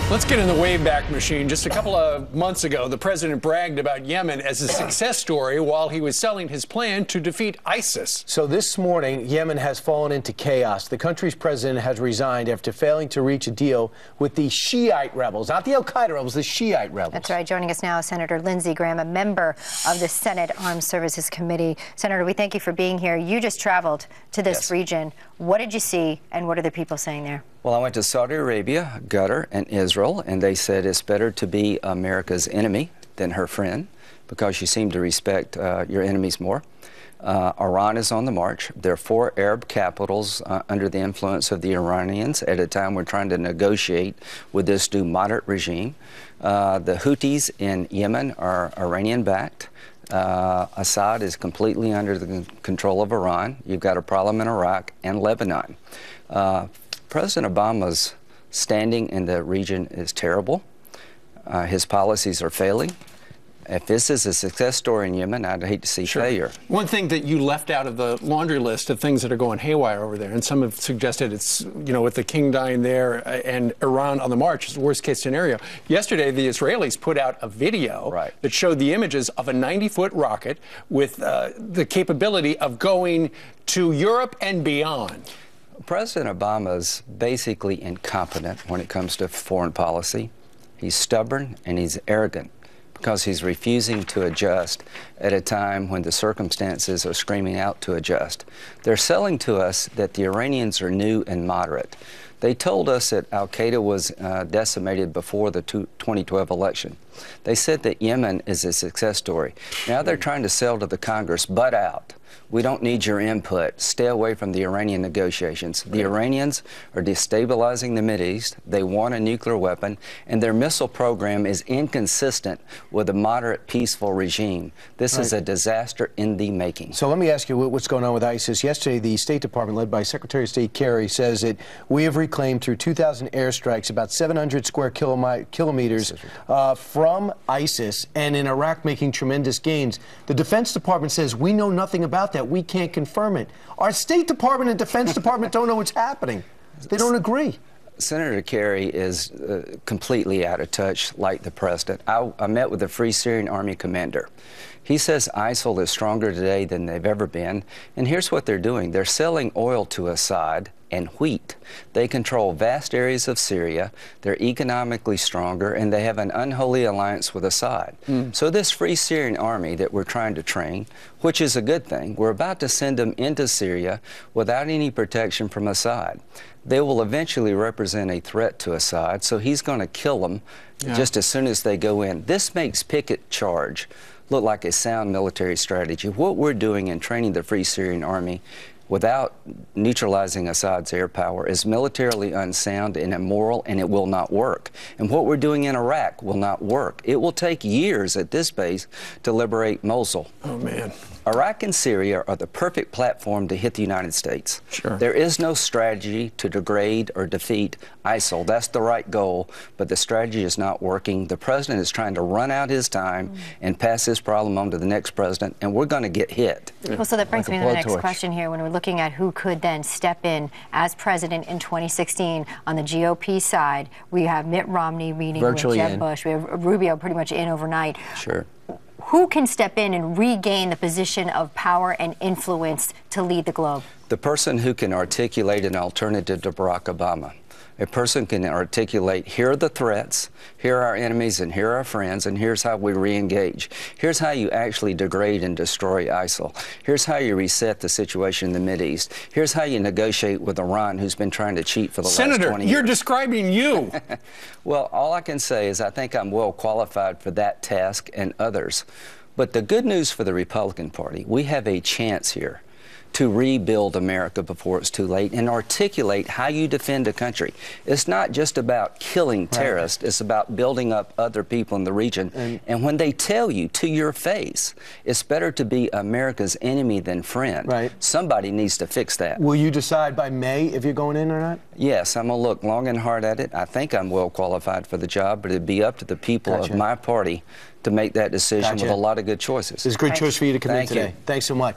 Let's get in the Wayback Machine. Just a couple of months ago, the president bragged about Yemen as a success story while he was selling his plan to defeat ISIS. So this morning, Yemen has fallen into chaos. The country's president has resigned after failing to reach a deal with the Shiite rebels, not the Al-Qaeda rebels, the Shiite rebels. That's right. Joining us now is Senator Lindsey Graham, a member of the Senate Armed Services Committee. Senator, we thank you for being here. You just traveled to this region. What did you see, and what are the people saying there? Well, I went to Saudi Arabia, Qatar, and Israel, and they said it's better to be America's enemy than her friend because you seem to respect your enemies more. Iran is on the march. There are 4 Arab capitals under the influence of the Iranians at a time we're trying to negotiate with this new moderate regime. The Houthis in Yemen are Iranian-backed. Assad is completely under the control of Iran. You've got a problem in Iraq and Lebanon. President Obama's standing in the region is terrible. His policies are failing. If this is a success story in Yemen, I'd hate to see failure. One thing that you left out of the laundry list of things that are going haywire over there, and some have suggested it's, you know, with the king dying there and Iran on the march, is the worst case scenario. Yesterday, the Israelis put out a video that showed the images of a 90-foot rocket with the capability of going to Europe and beyond. President Obama's basically incompetent when it comes to foreign policy. He's stubborn and he's arrogant because he's refusing to adjust at a time when the circumstances are screaming out to adjust. They're selling to us that the Iranians are new and moderate. They told us that Al-Qaeda was decimated before the 2012 election. They said that Yemen is a success story. Now they're trying to sell to the Congress, butt out. We don't need your input. Stay away from the Iranian negotiations. The Iranians are destabilizing the Mideast. They want a nuclear weapon, and their missile program is inconsistent with a moderate, peaceful regime. This is a disaster in the making. So let me ask you what's going on with ISIS. Yesterday, the State Department, led by Secretary of State Kerry, says that we have reclaimed through 2,000 airstrikes about 700 square kilometers from ISIS, and in Iraq making tremendous gains. The Defense Department says we know nothing about that. We can't confirm it. Our State Department and Defense Department don't know what's happening. They don't agree. Senator Kerry is completely out of touch, like the president. I met with the Free Syrian Army commander. He says ISIL is stronger today than they've ever been. And here's what they're doing. They're selling oil to Assad and wheat. They control vast areas of Syria. They're economically stronger, and they have an unholy alliance with Assad. So this Free Syrian Army that we're trying to train, which is a good thing, we're about to send them into Syria without any protection from Assad. They will eventually represent a threat to Assad, so he's going to kill them just as soon as they go in. This makes picket charge look like a sound military strategy. What we're doing in training the Free Syrian Army without neutralizing Assad's air power is militarily unsound and immoral, and it will not work. And what we're doing in Iraq will not work. It will take years at this base to liberate Mosul. Oh, man. Iraq and Syria are the perfect platform to hit the United States. There is no strategy to degrade or defeat ISIL. That's the right goal, but the strategy is not working. The president is trying to run out his time and pass this problem on to the next president, and we're going to get hit. Well, so that brings me to the next question here. When we're looking at who could then step in as president in 2016 on the GOP side, we have Mitt Romney meeting with Jeb Bush. We have Rubio pretty much in overnight. Who can step in and regain the position of power and influence to lead the globe? The person who can articulate an alternative to Barack Obama. A person can articulate, here are the threats, here are our enemies, and here are our friends, and here's how we re-engage. Here's how you actually degrade and destroy ISIL. Here's how you reset the situation in the Mideast. Here's how you negotiate with Iran, who's been trying to cheat for the last 20 years. Senator, you're describing you. Well, all I can say is I think I'm well qualified for that task and others. But the good news for the Republican Party, we have a chance here to rebuild America before it's too late and articulate how you defend a country. It's not just about killing terrorists. It's about building up other people in the region. And when they tell you to your face, it's better to be America's enemy than friend, somebody needs to fix that. Will you decide by May if you're going in or not? Yes, I'm going to look long and hard at it. I think I'm well qualified for the job, but it'd be up to the people of my party to make that decision with a lot of good choices. It's a great choice for you to commit today. Thanks so much.